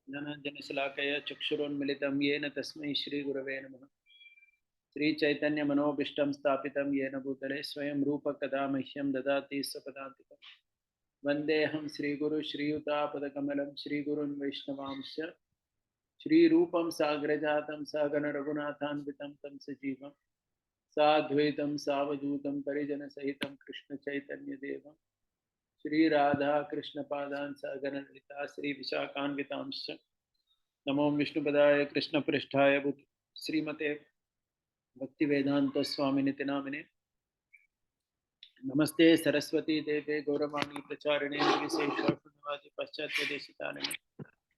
ज्ञानाञ्जनशलाकया चक्षुरोन्मिलितं येन तस्मै श्रीगुरवे नमः। श्रीचैतन्यमनोभीष्टं स्थापितं येन भूतले स्वयं रूपकदा मह्यं ददाति स्वपदान्तिकं। वन्देऽहं श्रीगुरु श्रीयुतापदकमलं श्रीगुरुन् वैष्णवांश्च श्रीरूपं साग्रजातं सागणरघुनाथान्वितं तं सजीवं साद्वैतं सावधूतं परिजनसहितं कृष्णचैतन्यदेवं श्रीराधा कृष्णपादान् सागरललिता श्रीविशाखान्वितांश्च नमो विष्णुपदाय कृष्णपृष्ठाय श्रीमते भक्तिवेदांत स्वामिनिति नामिने नमस्ते सरस्वती देवे गौरवाणी प्रचारिणे विशेषवादी पाश्चात्य देशिकारिणे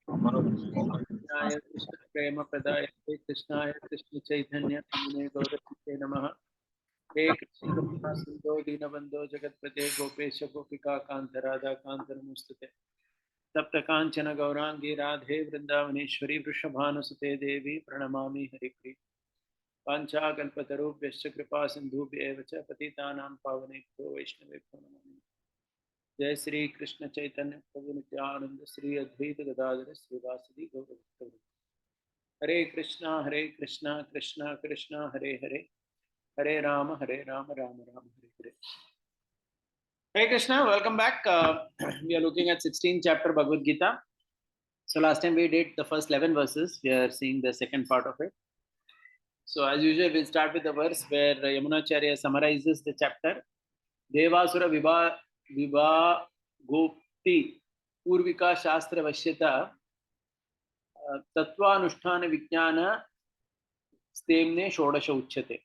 कृष्णाय कृष्ण प्रेम प्रदाय कृष्णाय कृष्ण चैतन्य नामिने गौरवाणी नमः। हे कृष्ण करुणा सिंधो दीनबंधो जगत्पते गोपेश गोपिका कांत राधा कांत नमोस्तुते। सप्त कांचन गौरांगी राधे वृंदावनेश्वरी वृषभानुसुते देवी प्रणमामि हरिप्रिये। वाञ्छाकल्पतरुभ्यश्च कृपा सिन्धुभ्येव च पतितानां पावनेभ्यो वैष्णवेभ्यो नमो नमः। जय श्री कृष्ण चैतन्य प्रभु नित्यानंद श्री अद्वैत गदाधर श्रीवासदि गौरभक्तवृंद। हरे Krishna Krishna Krishna Hare Hare Hare Ram Ram Ram Hare Hare. Hare Krishna, welcome back. We are looking at 16th chapter Bhagavad Gita. So last time we did the first 11 verses. We are seeing the second part of it. So as usual, we'll start with the verse where Yamunacharya summarizes the chapter. Devasura Vibha Gopti Purvika Shastra Vashyata Tattvanusthana Vijnana Stemne Shodasha Uchyate.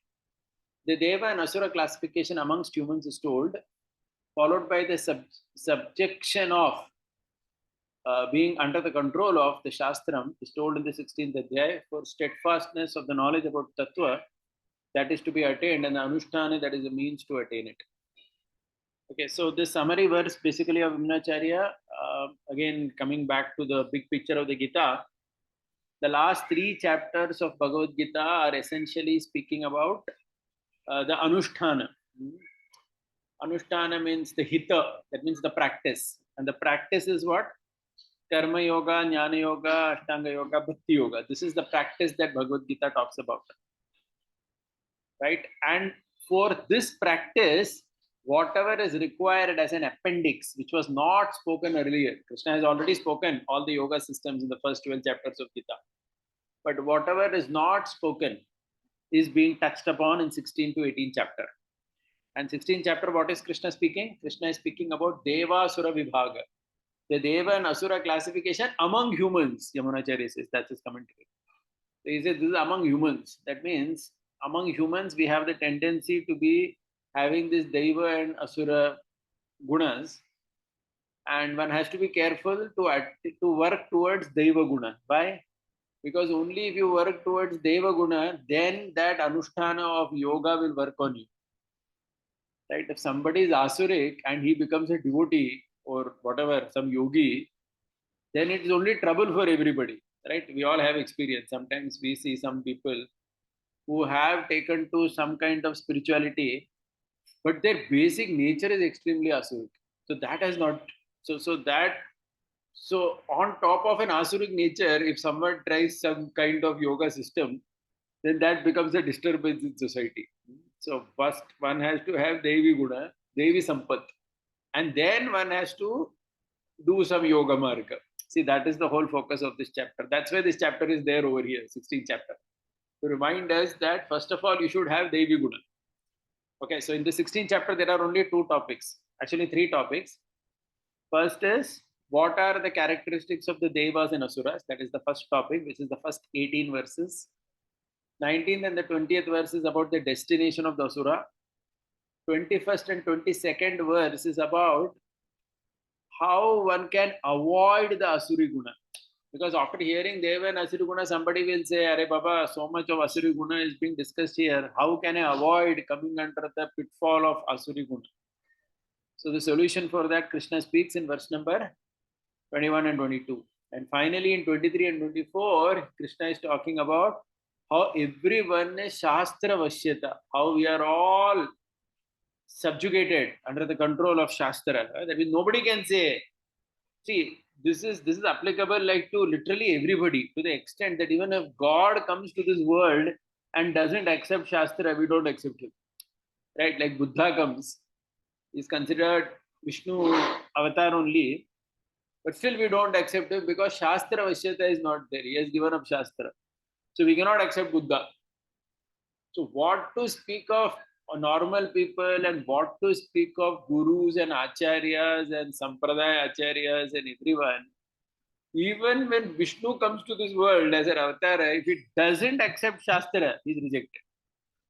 The Deva and Asura classification amongst humans is told, followed by the subjection of being under the control of the Shastram is told in the 16th Adhyaya for steadfastness of the knowledge about Tattva that is to be attained and the Anushtana that is the means to attain it. Okay, so this summary verse basically of Vimnacharya, again coming back to the big picture of the Gita, the last 3 chapters of Bhagavad Gita are essentially speaking about the Anushtana. Anushtana means the hita, that means the practice. And the practice is what? Karma Yoga, Jnana Yoga, Ashtanga Yoga, Bhakti Yoga. This is the practice that Bhagavad Gita talks about. Right? And for this practice, whatever is required as an appendix, which was not spoken earlier, Krishna has already spoken all the yoga systems in the first 12 chapters of Gita. But whatever is not spoken is being touched upon in 16 to 18 chapter. And 16th chapter, what is Krishna speaking? Krishna is speaking about Deva Asura Vibhaga. The Deva and Asura classification among humans, Yamunacharya says, that's his commentary. So he says this is among humans. That means among humans we have the tendency to be having this Deva and Asura gunas, and one has to be careful to work towards Deva guna. Why? Because only if you work towards Deva guna, then that Anushtana of yoga will work on you. Right? If somebody is asuric and he becomes a devotee or whatever, some yogi, then it is only trouble for everybody. Right? We all have experience. Sometimes we see some people who have taken to some kind of spirituality, but their basic nature is extremely asuric. So that has not. So on top of an asuric nature, if someone tries some kind of yoga system, then that becomes a disturbance in society. So first one has to have Devi Guna, Devi Sampat, and then one has to do some yoga marga. See, that is the whole focus of this chapter. That's why this chapter is there over here, 16th chapter. To remind us that first of all, you should have Devi Guna. Okay, so in the 16th chapter, there are only 2 topics, actually 3 topics. First is, what are the characteristics of the Devas and Asuras? That is the first topic, which is the first 18 verses. 19th and the 20th verse is about the destination of the Asura. 21st and 22nd verse is about how one can avoid the Asuri Guna. Because after hearing Deva and Asuri Guna, somebody will say, Are Baba, so much of Asuri Guna is being discussed here. How can I avoid coming under the pitfall of Asuri Guna? So the solution for that, Krishna speaks in verse number 21 and 22. And finally, in 23 and 24, Krishna is talking about how everyone is Shastra Vashyata, how we are all subjugated under the control of Shastra. That means nobody can say, see, this is applicable like to literally everybody, to the extent that even if God comes to this world and doesn't accept Shastra, we don't accept him. Right? Like Buddha comes, is considered Vishnu avatar only, but still we don't accept him because Shastra Vashyata is not there. He has given up Shastra. So we cannot accept Buddha. So what to speak of normal people and what to speak of gurus and acharyas and sampradaya acharyas and everyone. Even when Vishnu comes to this world as an avatar, if he doesn't accept Shastra, he's rejected.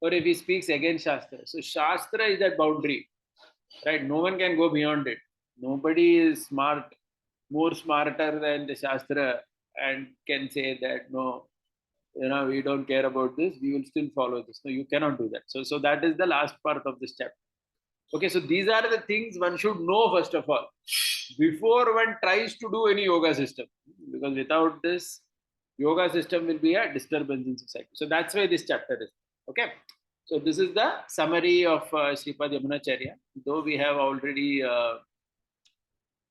Or if he speaks against Shastra. So Shastra is that boundary, right? No one can go beyond it. Nobody is smart, more smarter than the Shastra and can say that, no, we don't care about this, we will still follow this. No, you cannot do that. So that is the last part of this chapter. Okay, so these are the things one should know first of all before one tries to do any yoga system, because without this, yoga system will be a disturbance in society. So that's why this chapter is. Okay, so this is the summary of Sripad Yamunacharya. Though we have already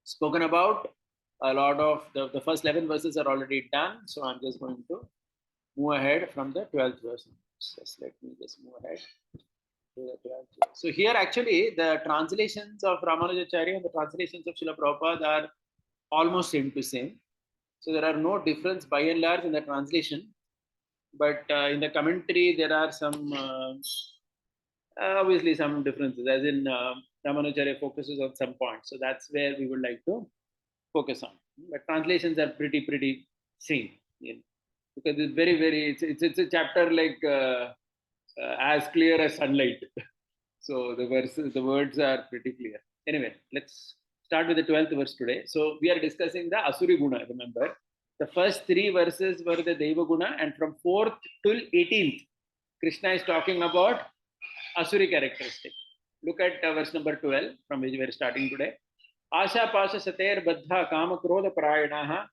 spoken about a lot of the first 11 verses are already done. So I'm just going to move ahead from the 12th verse. Just let me just move ahead to the 12th verse. So here actually the translations of Ramanujacharya and the translations of Srila Prabhupada are almost same to same. So there are no difference by and large in the translation. But in the commentary, there are some, obviously some differences, as in Ramanujacharya focuses on some points. So that's where we would like to focus on. But translations are pretty same. Because it's very, it's a chapter like as clear as sunlight. So the words are pretty clear. Anyway, let's start with the 12th verse today. So we are discussing the Asuri Guna, remember. The first 3 verses were the Deva Guna, and from 4th till 18th, Krishna is talking about Asuri characteristic. Look at verse number 12, from which we are starting today. Asha Pasha Sater Baddha Kama Krodha Parayanaha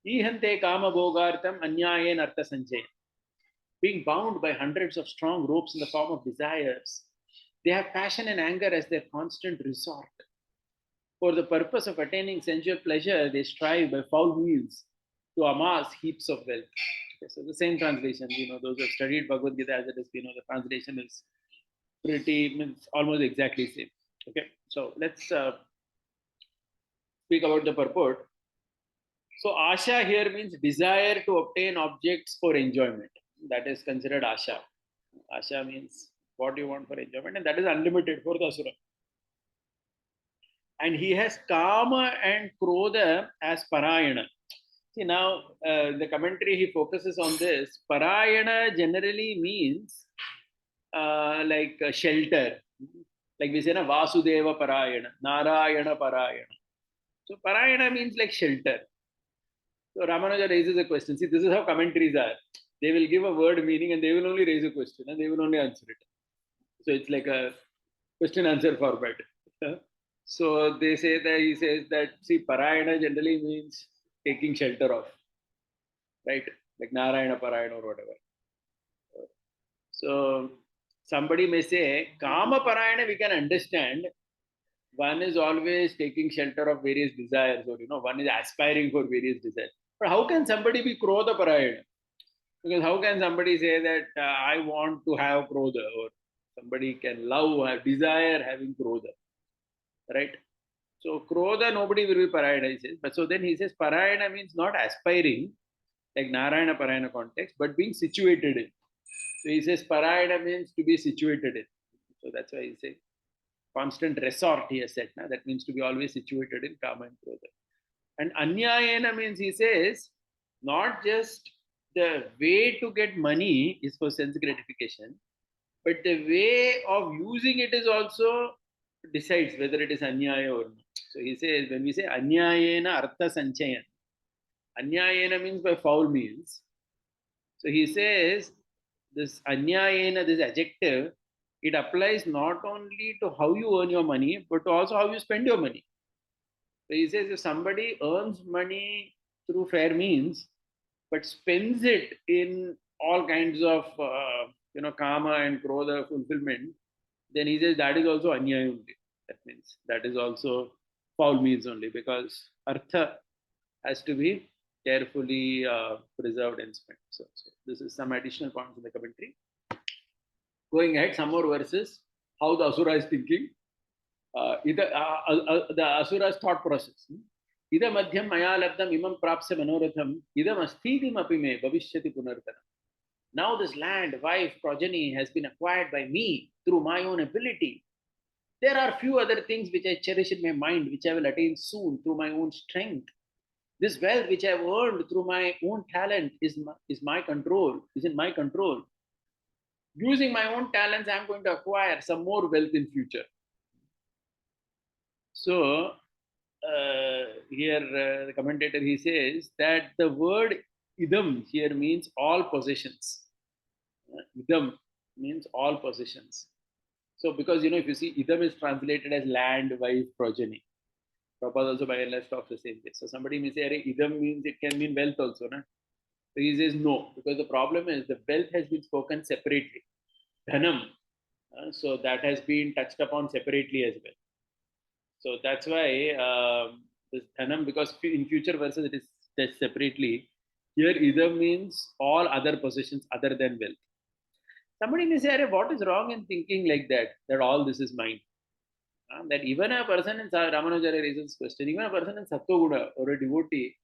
Ihante Kama Bhogartam Anyayen Artha Sanjay. Being bound by hundreds of strong ropes in the form of desires, they have passion and anger as their constant resort. For the purpose of attaining sensual pleasure, they strive by foul means to amass heaps of wealth. Okay, so the same translation, those who have studied Bhagavad Gita as it is, the translation is almost exactly same. Okay, so let's speak about the purport. So Asha here means desire to obtain objects for enjoyment. That is considered Asha. Asha means what you want for enjoyment, and that is unlimited for the Asura. And he has Kama and Krodha as Parayana. See, now the commentary he focuses on this. Parayana generally means like shelter. Like we say, na, Vasudeva Parayana, Narayana Parayana. So Parayana means like shelter. So Ramanuja raises a question. See, this is how commentaries are. They will give a word meaning and they will only raise a question and they will only answer it. So it's like a question answer format. So they say that he says that, see, Parayana generally means taking shelter of, right? Like Narayana Parayana or whatever. So somebody may say, Kama Parayana we can understand. One is always taking shelter of various desires, or one is aspiring for various desires. But how can somebody be Krodha Parayana? Because how can somebody say that I want to have Krodha, or somebody can love, have desire having Krodha, right? So Krodha, nobody will be Parayana, he says. But so then he says Parayana means not aspiring, like Narayana Parayana context, but being situated in. So he says Parayana means to be situated in. So that's why he says constant resort, he has said. That means to be always situated in Kama and Krodha. And Anyayena means, he says, not just the way to get money is for sense gratification, but the way of using it is also decides whether it is Anyaya or not. So he says, when we say Anyayena Artha Sanchayan, Anyayena means by foul means. So he says, this Anyayena, this adjective, it applies not only to how you earn your money, but also how you spend your money. So he says, if somebody earns money through fair means, but spends it in all kinds of, Kama and Krodha fulfillment, then he says that is also Anyaya only. That means that is also foul means only, because Artha, has to be carefully preserved and spent. So this is some additional points in the commentary. Going ahead, some more verses. How the Asura is thinking. The Asura's thought process. Ida madhyam maya labdam imam prapsya manoratham idam asthitim api me bhavishyati punartana. Now this land, wife, progeny has been acquired by me through my own ability. There are few other things which I cherish in my mind, which I will attain soon through my own strength. This wealth which I have earned through my own talent is my control, is in my control. Using my own talents, I'm going to acquire some more wealth in future. So here the commentator he says that the word idam here means all possessions. Idam means all possessions. So because if you see idam is translated as land, wife, progeny. Prabhupada also by and large talks the same way. So somebody may say, idam means it can mean wealth also, na? So he says no, because the problem is the wealth has been spoken separately. Dhanam. So that has been touched upon separately as well. So that's why this dhanam, because in future verses it is touched separately. Here idam means all other possessions other than wealth. Somebody may say, what is wrong in thinking like that all this is mine? That even a person in Ramanujara raises question, even a person in Sattvaguda or a devotee,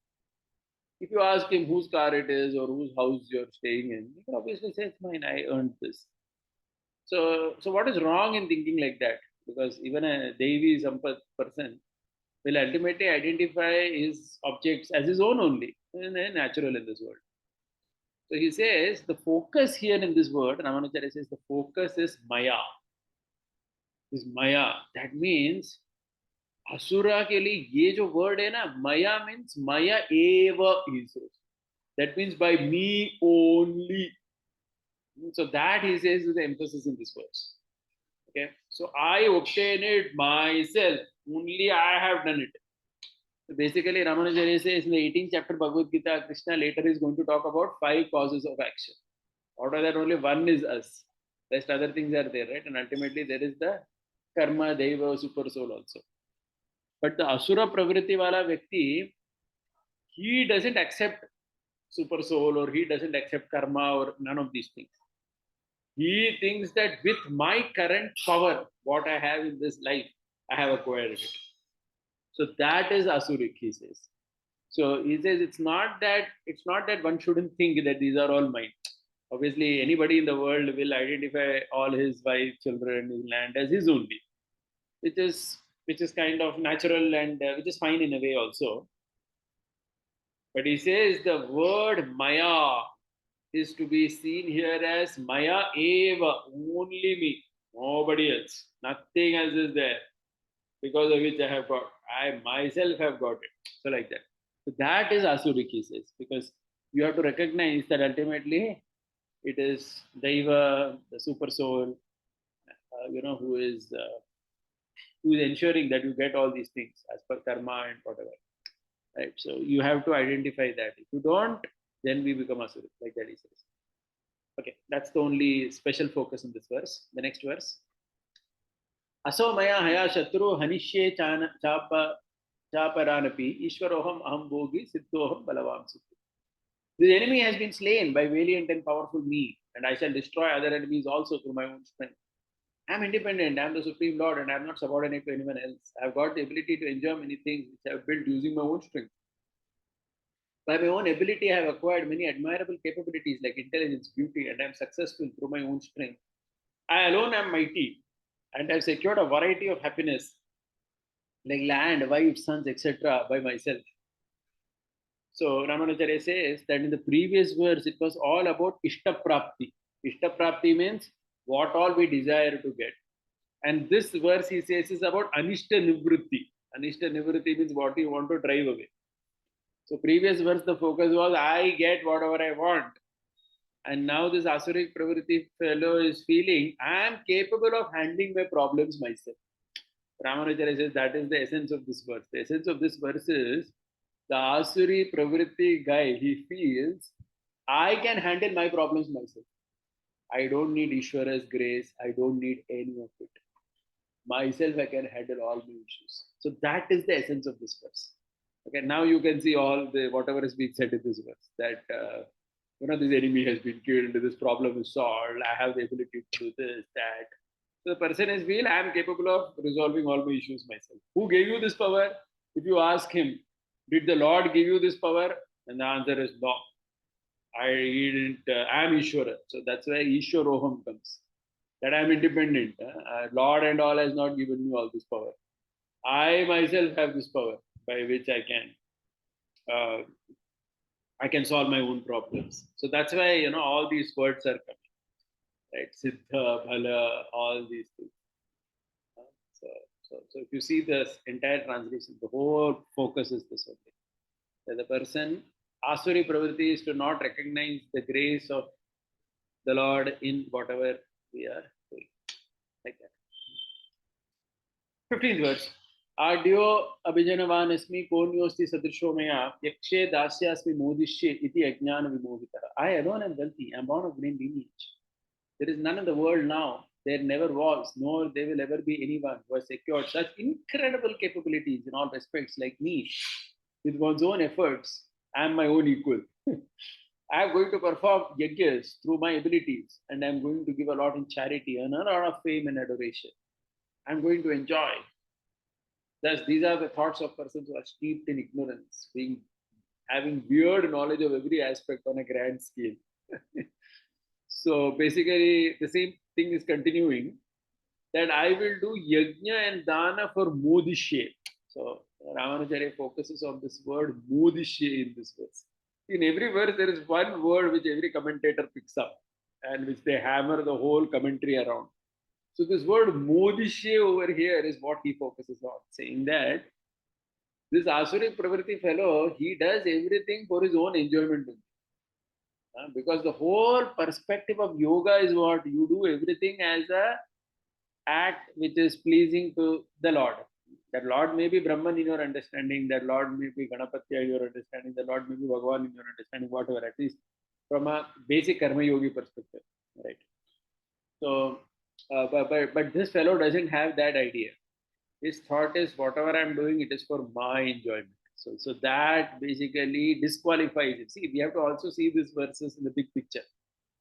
if you ask him whose car it is or whose house you're staying in, he can obviously say it's mine, I earned this. So what is wrong in thinking like that? Because even a Devi Sampat person will ultimately identify his objects as his own only, and they're natural in this world. So he says the focus here in this word, Ramanujara says the focus is Maya. Is Maya. That means asura के लिए ये जो word है ना मया means मया एव is that means by me only so that he says is the emphasis in this verse. Okay, so I obtain it myself, only I have done it. So basically Ramanujara says in the 18th chapter Bhagavad Gita, Krishna later is going to talk about 5 causes of action. Out of that only one is us, rest other things are there, right? And ultimately there is the karma, deva, super soul also. But the asura pravritti wala vyakti, he doesn't accept super soul or he doesn't accept karma or none of these things. He thinks that with my current power, what I have in this life, I have acquired it. So that is asuric, he says. So he says it's not that one shouldn't think that these are all mine. Obviously, anybody in the world will identify all his wife, children, his land as his only, which is kind of natural and which is fine in a way also. But he says the word Maya is to be seen here as Maya eva, only me, nobody else. Nothing else is there because of which I have got. I myself have got it. So like that. So that is Asurik, he says, because you have to recognize that ultimately it is Daiva, the super soul, who is ensuring that you get all these things as per karma and whatever. Right. So you have to identify that. If you don't, then we become asura, like that he says. Okay, that's the only special focus in this verse. The next verse. Aso maya haya shatru hanishye chaparanapi ishwaroham aham bogi siddhoham balavam siddhu. This enemy has been slain by valiant and powerful me, and I shall destroy other enemies also through my own strength. I am independent, I am the Supreme Lord, and I am not subordinate to anyone else. I have got the ability to enjoy many things which I have built using my own strength. By my own ability, I have acquired many admirable capabilities like intelligence, beauty, and I am successful through my own strength. I alone am mighty, and I have secured a variety of happiness like land, wives, sons, etc. by myself. So Ramanujara says that in the previous verse, it was all about Ishtaprapti. Ishtaprapti means what all we desire to get. And this verse he says is about Anishta Nivritti. Anishta Nivritti means what you want to drive away. So previous verse, the focus was I get whatever I want. And now this Asurik Pravritti fellow is feeling I am capable of handling my problems myself. Ramanujara says that is the essence of this verse. The essence of this verse is the Asuri Pravritti guy, he feels I can handle my problems myself. I don't need Ishwara's grace. I don't need any of it. Myself, I can handle all my issues. So that is the essence of this verse. Okay, now you can see all the whatever is being said in this verse that this enemy has been killed, this problem is solved, I have the ability to do this, that. So the person is feel I am capable of resolving all my issues myself. Who gave you this power? If you ask him, did the Lord give you this power? And the answer is no. I didn't. I am Ishwara. So that's why Ishwaroham comes. That I am independent. Lord and all has not given me all this power. I myself have this power by which uh, I can solve my own problems. So that's why all these words are coming, right? Siddha, Bhala, all these things. So, so if you see this entire translation, the whole focus is this only. That the person, Asuri Pravritti, is to not recognize the grace of the Lord in whatever we are doing. Like that. 15th verse. Audio अभिजनवान अस्मि कोन्योस्ति सदृशो मया यक्षे दास्यास्मि मोदिष्ये इति अज्ञान विमोहितः. I alone am wealthy. I am born of green lineage. There is none in the world now. There never was, nor there will ever be anyone who has secured such incredible capabilities in all respects like me. With one's own efforts, I am my own equal. I am going to perform yajnas through my abilities, and I am going to give a lot in charity, and a lot of fame and adoration. I am going to enjoy. Thus, these are the thoughts of persons who are steeped in ignorance, having weird knowledge of every aspect on a grand scale. So basically, the same thing is continuing that I will do yajna and dana for modishye. So Ramanujacharya focuses on this word modishye in this verse. In every verse, there is one word which every commentator picks up and which they hammer the whole commentary around. So this word modishye over here is what he focuses on, saying that this Asuri Pravritti fellow, he does everything for his own enjoyment. Because the whole perspective of yoga is what you do everything as a act which is pleasing to the Lord. That Lord may be Brahman in your understanding, that Lord may be Ganapatya in your understanding, that Lord may be Bhagavan in your understanding, whatever, at least from a basic karma yogi perspective, right? So, but this fellow doesn't have that idea. His thought is whatever I'm doing, it is for my enjoyment. So that basically disqualifies it. See, we have to also see these verses in the big picture.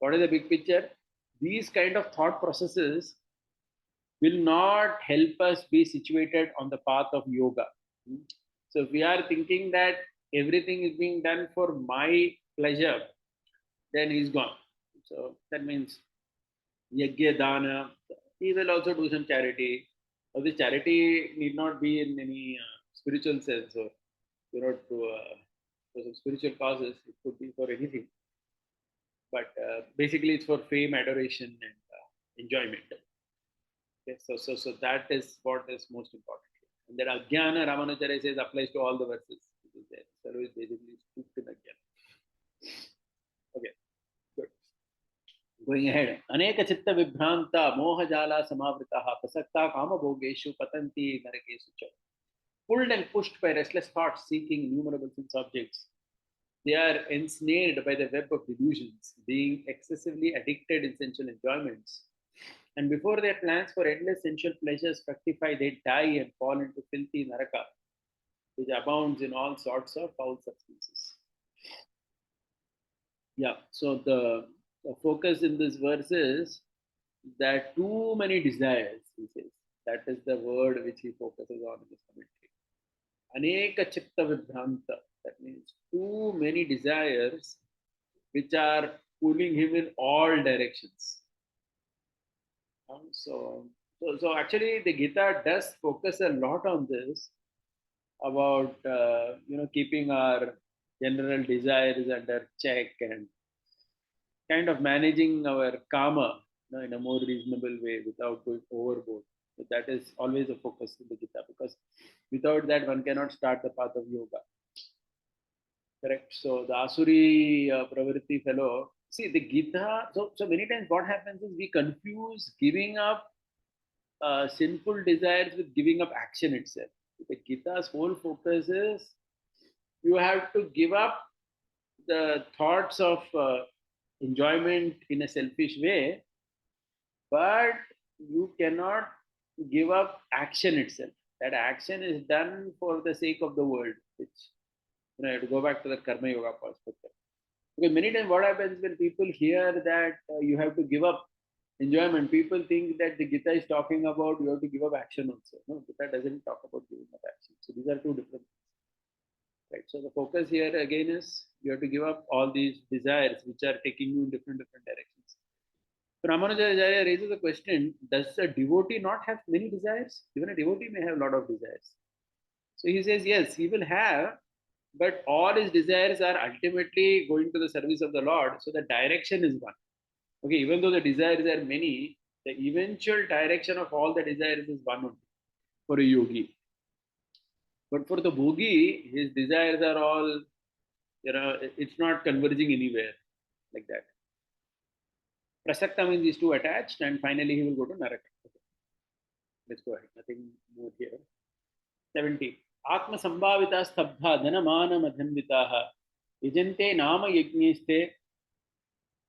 What is the big picture? These kind of thought processes will not help us be situated on the path of yoga. So if we are thinking that everything is being done for my pleasure, then he's gone. So that means yajna dana. He will also do some charity. Or the charity need not be in any spiritual sense or for some spiritual causes. It could be for anything. But basically, it's for fame, adoration, and enjoyment. Okay, so that is what is most important. And that Ajnana, Ramanujacharya says, applies to all the verses. So is basically stooped in Ajnana. Okay, good. Going ahead. Aneka chitta vibhranta mohajala samavritaha prasakta kama bhogeshu patanti narakesu cha. Pulled and pushed by restless thoughts seeking innumerable sense objects, they are ensnared by the web of delusions, being excessively addicted in sensual enjoyments. And before their plans for endless sensual pleasures fructify, they die and fall into filthy naraka, which abounds in all sorts of foul substances. Yeah, so the focus in this verse is that too many desires, he says. That is the word which he focuses on in this commentary. Aneka chitta vibhranta. That means too many desires which are pulling him in all directions. So actually, the Gita does focus a lot on this about keeping our general desires under check and kind of managing our karma in a more reasonable way without going overboard. So that is always a focus in the Gita because without that one cannot start the path of yoga. Correct. So the Asuri Pravritti fellow, see the Gita. So many times what happens is we confuse giving up sinful desires with giving up action itself. The Gita's whole focus is you have to give up the thoughts of enjoyment in a selfish way, but you cannot give up action itself. That action is done for the sake of the world. which I have to go back to the Karma Yoga perspective. Because many times what happens when people hear that you have to give up enjoyment, people think that the Gita is talking about you have to give up action also. No, Gita doesn't talk about giving up action. So these are two different things. Right. So the focus here again is you have to give up all these desires which are taking you in different directions. Ramanujacharya raises a question: does a devotee not have many desires? Even a devotee may have a lot of desires. So he says, yes, he will have, but all his desires are ultimately going to the service of the Lord. So the direction is one. Okay, even though the desires are many, the eventual direction of all the desires is one only for a yogi. But for the bhogi, his desires are all, it's not converging anywhere like that. Prasakta means these two attached, and finally he will go to Naraka. Okay. Let's go ahead. Nothing more here. 70. Atma Sambhavita Stabdha Dhanamana Madhanvitaha Yajante Nama Yajneste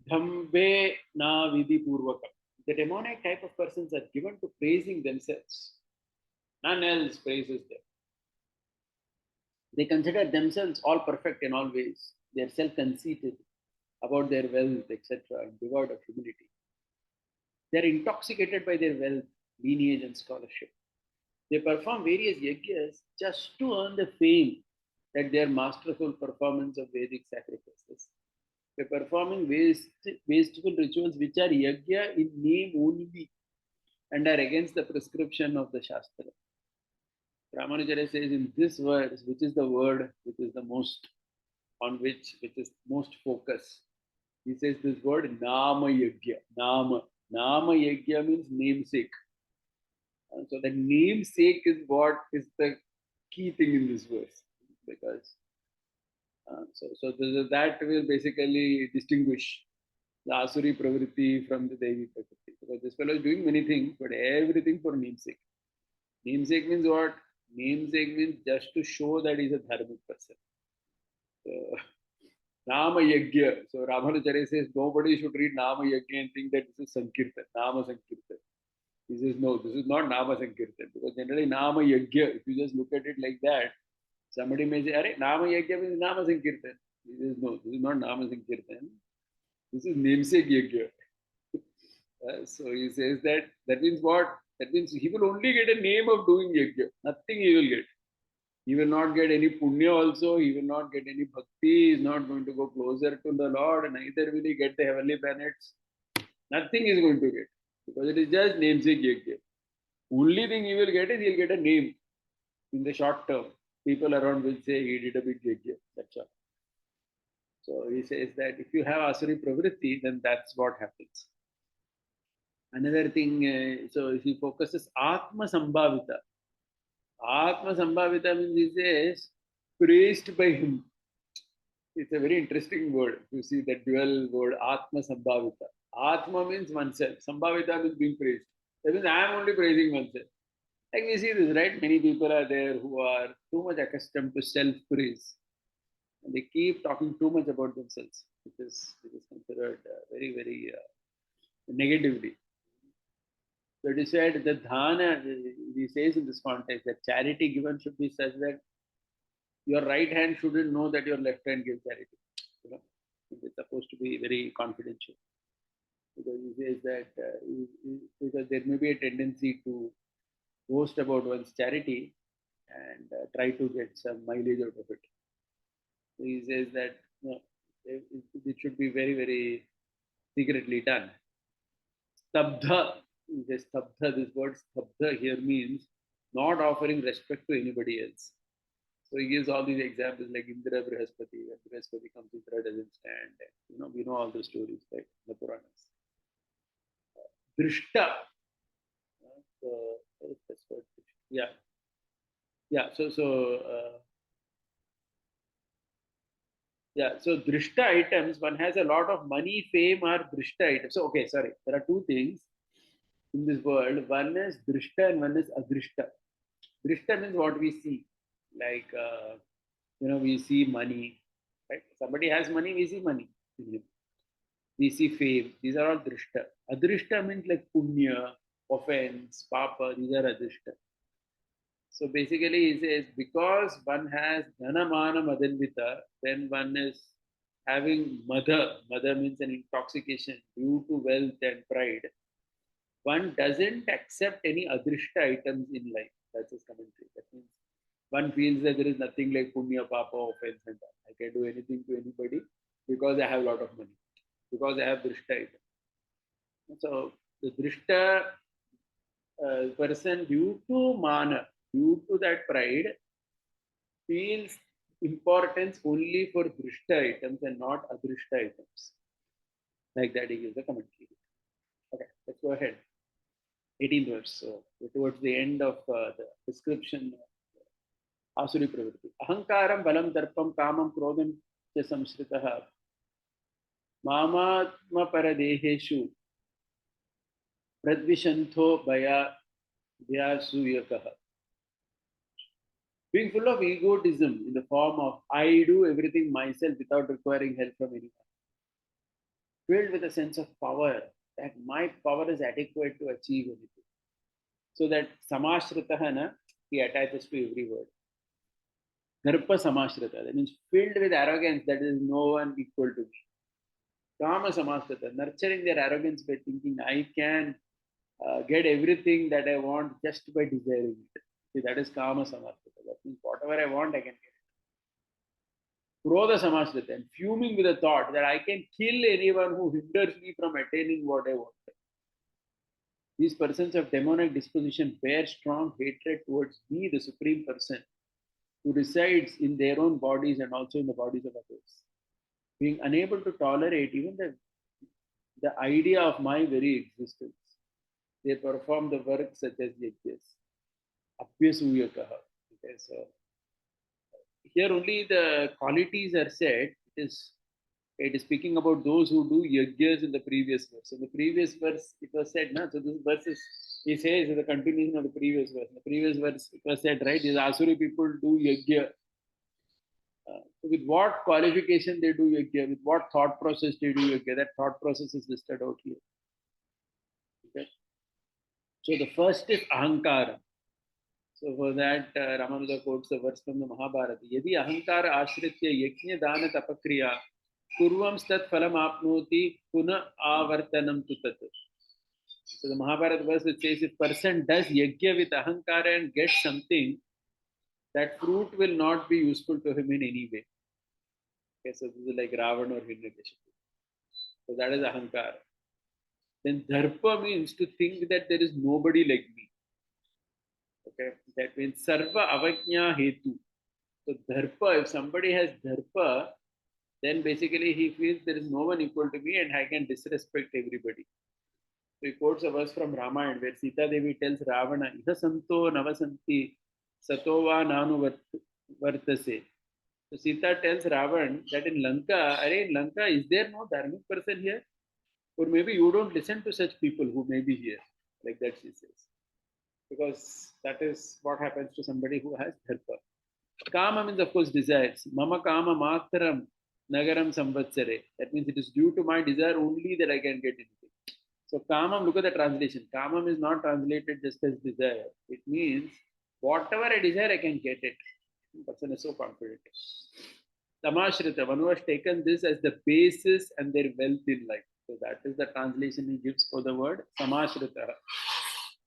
Dhambe Na Vidhi Purvakam. The demonic type of persons are given to praising themselves. None else praises them. They consider themselves all perfect in all ways. They are self-conceited about their wealth, etc., and devoid of humility. They are intoxicated by their wealth, lineage, and scholarship. They perform various yajnas just to earn the fame that their masterful performance of Vedic sacrifices. They're performing wasteful rituals which are yajna in name only and are against the prescription of the Shastra. Ramanujacharya says in this verse, which is the word which is the most on which is most focus. He says this word Nama Yajna. Nama Yajna means namesake. So the namesake is what is the key thing in this verse. Because that will basically distinguish the Asuri Pravritti from the Devi Prakriti. Because this fellow is doing many things, but everything for namesake. Namesake means what? Namesake means just to show that he's a dharmic person. So, Nama Yajna. So Ramanujacharya says nobody should read Nama Yajna and think that this is Sankirtan, Nama Sankirtan. He says no, this is not Nama Sankirtan. Because generally Nama Yajna, if you just look at it like that, somebody may say, Arey, Nama Yajna means Nama Sankirtan. He says no, this is not Nama Sankirtan. This is namesake Yajna. So he says that means what? That means he will only get a name of doing Yajna. Nothing he will get. He will not get any punya also. He will not get any bhakti. He is not going to go closer to the Lord. Neither will he get the heavenly planets. Nothing is going to get. Because it is just namesake yajna. Only thing he will get is he will get a name in the short term. People around will say he did a big yajna. That's all. So he says that if you have Asuri Pravritti, then that's what happens. Another thing, so he focuses Atma Sambhavita. Atma Sambhavita means he says praised by him. It's a very interesting word. You see that dual word Atma Sambhavita. Atma means oneself. Sambhavita means being praised. That means I am only praising myself. Like we see this, right? Many people are there who are too much accustomed to self-praise. And they keep talking too much about themselves, which is considered very negatively. So it is said that dhana, he says in this context, that charity given should be such that your right hand shouldn't know that your left hand gives charity. You know, it's supposed to be very confidential. Because he says that because there may be a tendency to boast about one's charity and try to get some mileage out of it. So he says that it should be very secretly done. Stabdha, this word stabdha here means not offering respect to anybody else. So he gives all these examples like Indra Brihaspati. When Brihaspati comes, Indra doesn't stand. We know all the stories, right? The Puranas. Drishta. So, yeah. Yeah. So drishta items, one has a lot of money, fame, or drishta items. So, okay, sorry. There are two things in this world. One is drishta and one is adrishta. Drishta means what we see. Like, we see money. Right? Somebody has money, we see money in him. We see fame. These are all drishta. Adrishta means like punya, offense, papa. These are adrishta. So basically, he says because one has dhanamana madanvita, then one is having mother. Mother means an intoxication due to wealth and pride. One doesn't accept any adrishta items in life. That's his commentary. That means one feels that there is nothing like punya, papa, offense, and that. I can do anything to anybody because I have a lot of money, because I have drishta items. So the drishta person, due to mana, due to that pride, feels importance only for drishta items and not adrishta items. Like that, he gives a commentary. Okay, let's go ahead. 18th verse. So towards the end of the description of Asuri Pravritti. Ahankaram balam darpam kamam krodam cha samsritaha mamatma paradeheshu pradvishanto baya vyasuyakaha. Being full of egotism in the form of I do everything myself without requiring help from anyone. Filled with a sense of power, that my power is adequate to achieve anything. So that samashritah, he attaches to every word. Dharpa samashrita, that means filled with arrogance that is no one equal to me. Kama samashrita, nurturing their arrogance by thinking I can get everything that I want just by desiring it. See, that is kama samashrita. That means whatever I want, I can get it. Krodha samashrita, and fuming with the thought that I can kill anyone who hinders me from attaining what I want. These persons of demonic disposition bear strong hatred towards me, the Supreme Person, who resides in their own bodies and also in the bodies of others. Being unable to tolerate even the idea of my very existence, they perform the work such as yajnas. Abhyasuyakaha. Okay, so here only the qualities are said. It is speaking about those who do yajnas in the previous verse. In the previous verse, it was said, no? So this verse is, he says, is the continuation of the previous verse. In the previous verse, it was said, right? These Asuri people do yajna. With what qualification they do yajna, with what thought process they do yajna, that thought process is listed out here. Okay. So the first is ahankara. So for that, Ramanuja quotes the verse from the Mahabharata. Yadi ahankara ashritya yajna dana tapakriya kurvam stat phalam apnoti puna avartanam tu tat. So the Mahabharata verse it says if person does yajna with ahankara and gets something, that fruit will not be useful to him in any way. Okay, so this is like Ravana or Hiranyakashipu. So that is ahankara. Then dharpa means to think that there is nobody like me. Okay, that means sarva avajna hetu. So dharpa, if somebody has dharpa, then basically he feels there is no one equal to me and I can disrespect everybody. So he quotes a verse from Ramayana where Sita Devi tells Ravana, Iha santo navasanti satova nanu vartase. So Sita tells Ravan that in Lanka, is there no dharmic person here? Or maybe you don't listen to such people who may be here. Like that she says. Because that is what happens to somebody who has dharpa. Kama means, of course, desires. Mama kama matram nagaram samvatsare. That means it is due to my desire only that I can get anything. So kamam, look at the translation. Kamam is not translated just as desire. It means whatever I desire, I can get it. The person is so confident. Tamashrita, one who has taken this as the basis and their wealth in life. So that is the translation he gives for the word Samashrita.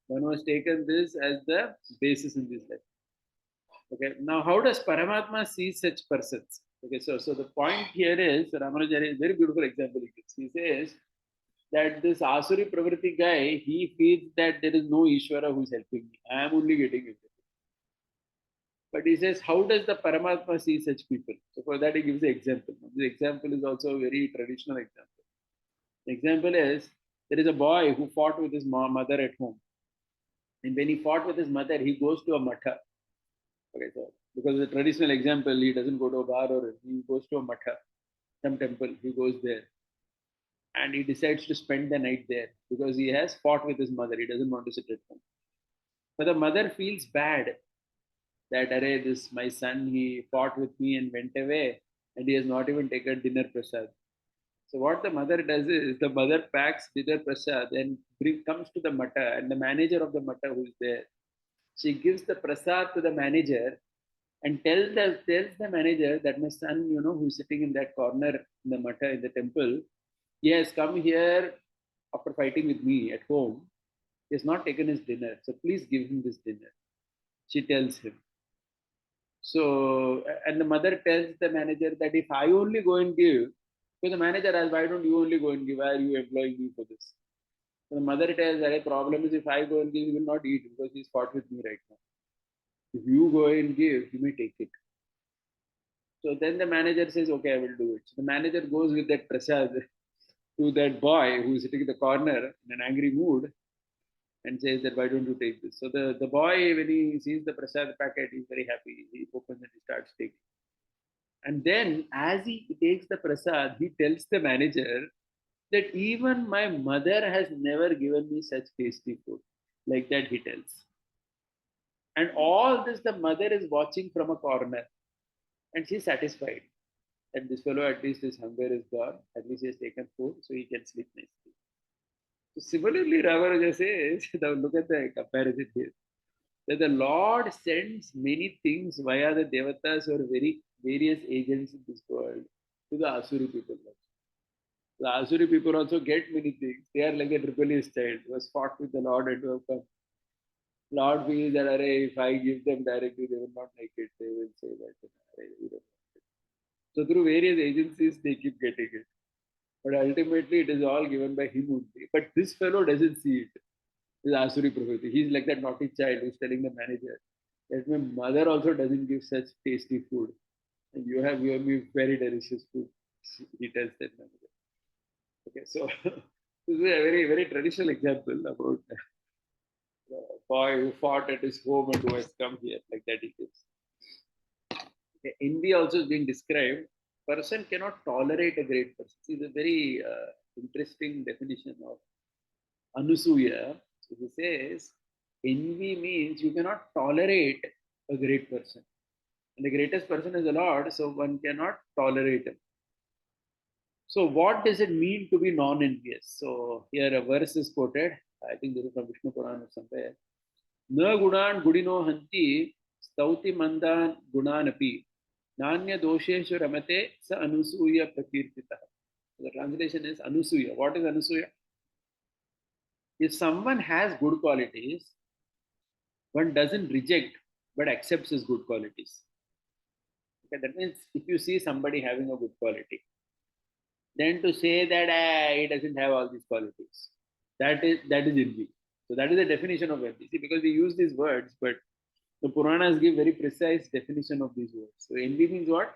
One who has taken this as the basis in this life. Okay, now how does Paramatma see such persons? Okay, so the point here is, Ramanujari is very beautiful example he gives. He says that this Asuri Pravritti guy, he feels that there is no Ishvara who is helping me. I am only getting everything. But he says, how does the Paramatma see such people? So for that he gives an example. The example is also a very traditional example. The example is, there is a boy who fought with his mother at home. And when he fought with his mother, he goes to a matha. Okay, so because the traditional example, he doesn't go to a bar or he goes to a matha, some temple, he goes there. And he decides to spend the night there because he has fought with his mother. He doesn't want to sit at home. But the mother feels bad that, array, this my son, he fought with me and went away and he has not even taken dinner prasad. So what the mother does is the mother packs dinner prasad and comes to the matha and the manager of the matha who is there, She gives the prasad to the manager and tells the manager that my son, who's sitting in that corner in the mata in the temple, he has come here after fighting with me at home. He has not taken his dinner, so please give him this dinner. She tells him. So, and the mother tells the manager that if I only go and give, so the manager asks, why don't you only go and give? Why are you employing me for this? So the mother tells that the problem is if I go and give, he will not eat because he's fought with me right now. If you go and give, he may take it. So then the manager says, okay, I will do it. So the manager goes with that prasad to that boy who's sitting in the corner in an angry mood and says that why don't you take this? So the boy, when he sees the prasad packet, he's very happy. He opens and he starts taking. And then as he takes the prasad, he tells the manager that even my mother has never given me such tasty food. Like that he tells. And all this the mother is watching from a corner and she's satisfied that this fellow at least his hunger is gone, at least he has taken food so he can sleep nicely. So similarly, Ramanuja says, now look at the comparison here, that the Lord sends many things via the devatas or very various agents in this world to the Asuri people. The Asuri people also get many things. They are like a rebellious child who has fought with the Lord and who have come. Lord feels that if I give them directly, they will not like it. They will say that. We don't. So through various agencies, they keep getting it. But ultimately, it is all given by him only. But this fellow doesn't see it. This Asuri Pravati. He's like that naughty child who's telling the manager that my mother also doesn't give such tasty food. And you have me very delicious food. He tells that manager. Okay, so this is a very, very traditional example about a boy who fought at his home and who has come here, like that he gives. Okay, envy also is being described. Person cannot tolerate a great person. This is a very interesting definition of Anusuya. So he says, envy means you cannot tolerate a great person. And the greatest person is the Lord, so one cannot tolerate him. So, what does it mean to be non envious? So, here a verse is quoted. I think this is from Vishnu Puran or somewhere. Na gunan gudino hanti stauti mandan gunanapi nanya dosheshu ramate sa anusuya prakirtita. The translation is Anusuya. What is Anusuya? If someone has good qualities, one doesn't reject but accepts his good qualities. Okay, that means if you see somebody having a good quality, then to say that he doesn't have all these qualities, that is envy. So that is the definition of envy. See, because we use these words, but the Puranas give very precise definition of these words. So envy means what?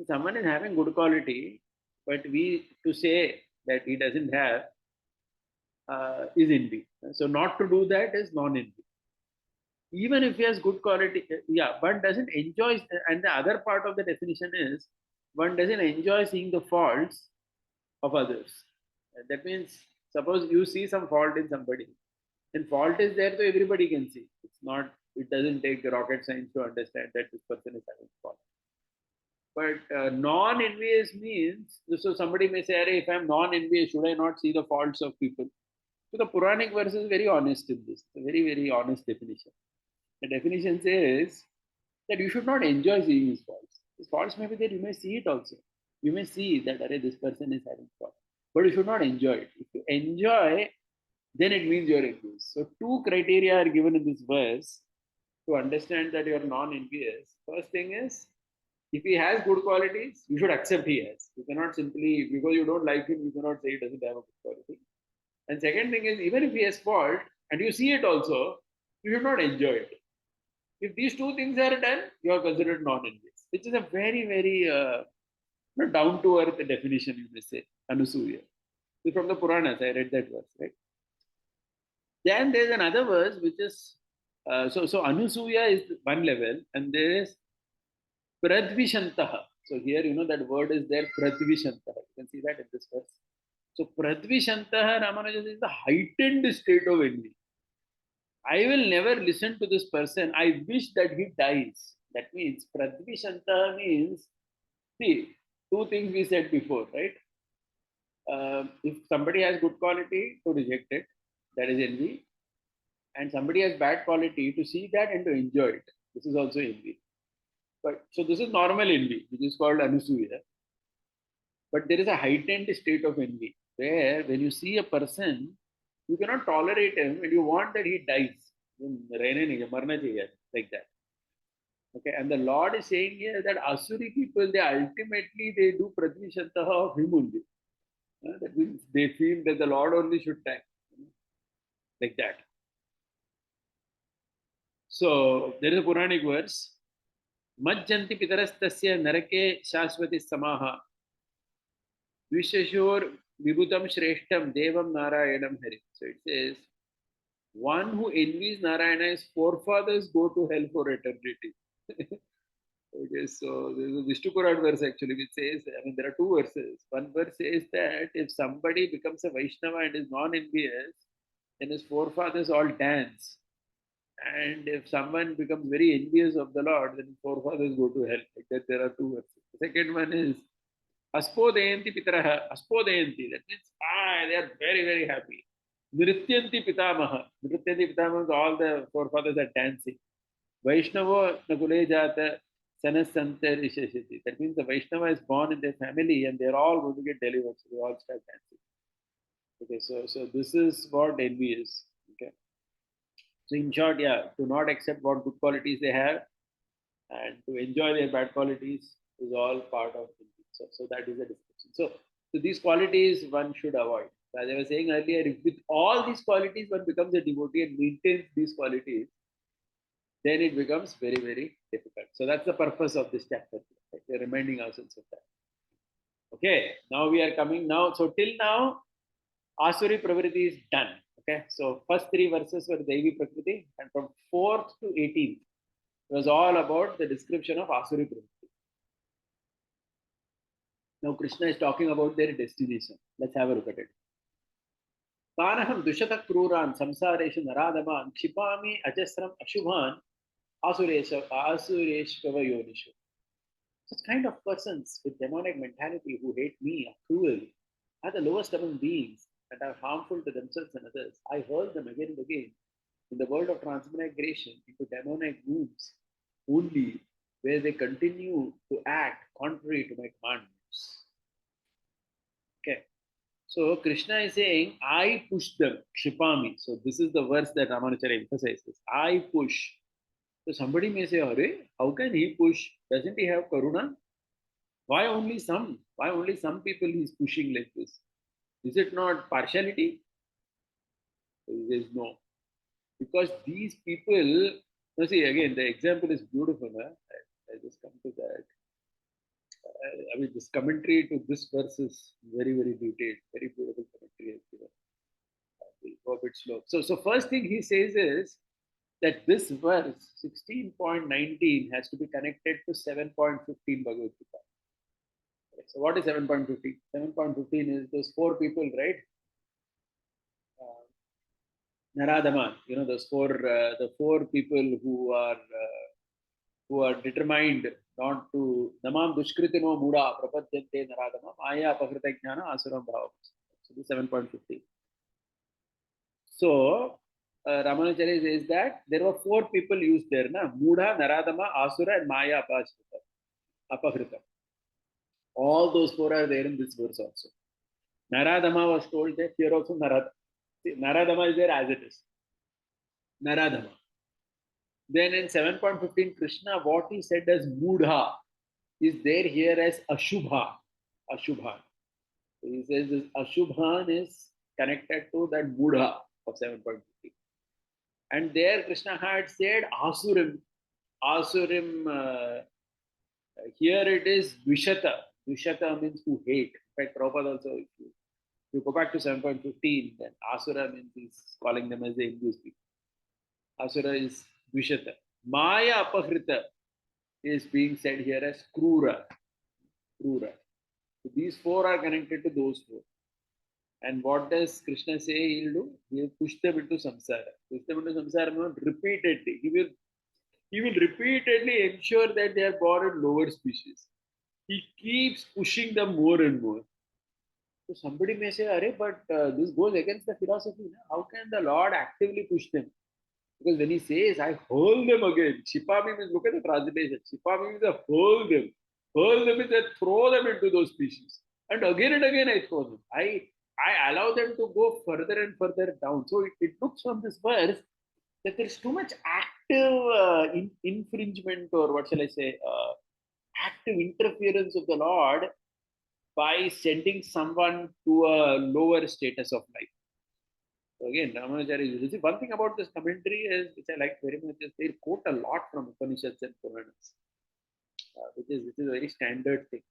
Someone is having good quality, but we to say that he doesn't have is envy. So not to do that is non-envy. Even if he has good quality, yeah, one doesn't enjoy. And the other part of the definition is one doesn't enjoy seeing the faults of others. That means suppose you see some fault in somebody, then fault is there, so everybody can see. It's not. It doesn't take rocket science to understand that this person is having fault. But non-envious means so somebody may say, if I'm non-envious, should I not see the faults of people? So the Puranic verse is very honest in this. It's a very, very honest definition. The definition says that you should not enjoy seeing his faults. His faults may be there, you may see it also. You may see that this person is having fault. But you should not enjoy it. If you enjoy, then it means you're envious. So two criteria are given in this verse to understand that you're non-envious. First thing is, if he has good qualities, you should accept he has. You cannot simply, because you don't like him, you cannot say he doesn't have a good quality. And second thing is, even if he has fault and you see it also, you should not enjoy it. If these two things are done, you are considered non-envious, which is a very, very down to earth definition, you may say, Anusuya. So from the Puranas, I read that verse, right? Then there's another verse which is so Anusuya is one level, and there is Pradvishantaha. So here, that word is there, Pradvishantaha. You can see that in this verse. So Pradvishantaha, Ramanuja, is the heightened state of envy. I will never listen to this person. I wish that he dies. That means Pradvishantaha means, see, two things we said before, right? If somebody has good quality, to reject it, that is envy. and somebody has bad quality, to see that and to enjoy it. This is also envy. But so this is normal envy, which is called anusuya. But there is a heightened state of envy where when you see a person, you cannot tolerate him and you want that he dies. Like that. Okay, and the Lord is saying here that Asuri people, they ultimately they do pratnishantaha of him only. That means they feel that the Lord only should die. Like that. So there is a Puranic verse. Majjanti pitarastasya narake shashvati samaha vishashur vibhutam shreshtam devam narayanam hari. So it says, one who envies Narayana's forefathers go to hell for eternity. Okay, so there's a Vishnu Puran verse actually which says, I mean, there are two verses. One verse says that if somebody becomes a Vaishnava and is non-envious, then his forefathers all dance. And if someone becomes very envious of the Lord, then his forefathers go to hell. Like that, there are two verses. The second one is Aspodayanti Pitaraha. Aspodayanti. That means, they are very, very happy. Nrityanti Pitamaha. Nrityanti Pitamaha means all the forefathers are dancing. Vaishnava Nakule Jata Sanasanta Risheshati. That means the Vaishnava is born in their family and they're all going to get delivered. So they all start dancing. Okay, so this is what envy is. Okay. So in short, yeah, to not accept what good qualities they have and to enjoy their bad qualities is all part of envy. So that is the description. So these qualities one should avoid. So as I was saying earlier, if with all these qualities one becomes a devotee and maintains these qualities, then it becomes very, very difficult. So that's the purpose of this chapter. Right? We're reminding ourselves of that. Okay, now we are coming now. So till now, Asuri Pravriti is done. Okay, so first three verses were Devi Prakriti, and from 4th to 18th was all about the description of Asuri Pravriti. Now Krishna is talking about their destination. Let's have a look at it. Tanaham Dushata Kruran Samsareshu Naradaman Kshipami Ajasram Ashubhan Asureshkava Yonishu. Such kind of persons with demonic mentality who hate me are cruel, are the lowest among beings and are harmful to themselves and others. I hurl them again and again in the world of transmigration into demonic wombs only where they continue to act contrary to my commandments. Okay. So Krishna is saying, I push them, Kshipami. So this is the verse that Ramanujacharya emphasizes. I push. So somebody may say, how can he push? Doesn't he have Karuna? Why only some? Why only some people he's pushing like this? Is it not partiality? There is no. Because these people, see again, the example is beautiful. Huh? I just come to that. I mean, this commentary to this verse is very, very detailed, very beautiful commentary. We'll go a bit slow. So first thing he says is that this verse 16.19 has to be connected to 7.15 Bhagavad Gita. So what is 7.15? 7.15 is those four people, right? Naradaman, those the four people who are determined not to Namam Dushkritino Muda Prapadyante Naradama Maya Apakrita Jnana Asuram Bhava. So this 7.15. So Ramanujacharya says that there were four people used there, na Mudha, Naradama, Asura, and Maya Apakrita. All those four are there in this verse also. Naradama was told that here also Naradama is there as it is. Naradama. Then in 7.15, Krishna, what he said as Mudha is there here as Ashubha. Ashubhan. So he says this Ashubhan is connected to that Mudha of 7.15. And there Krishna had said Asurim. Asurim, here it is Vishata. Vishata means to hate. In fact, Prabhupada also, if you go back to 7.15, then Asura means he's calling them as the Hindus people. Asura is Vishata. Maya Apahrita is being said here as Krura. Krura. So these four are connected to those four. And what does Krishna say he'll do? He'll push them into samsara. Push them into samsara repeatedly. He will repeatedly ensure that they are born in lower species. He keeps pushing them more and more. So somebody may say, but this goes against the philosophy. How can the Lord actively push them? Because when he says, I hurl them again, Shipami means, look at the translation. Shipami means I hurl them. Hurl them means I throw them into those species. And again I throw them. I allow them to go further and further down. So it looks from this verse that there's too much active infringement, or what shall I say, active interference of the Lord by sending someone to a lower status of life. So again, Ramanujacharya, you see, one thing about this commentary is, which I like very much, is they quote a lot from Upanishads and Puranas, which is a very standard thing.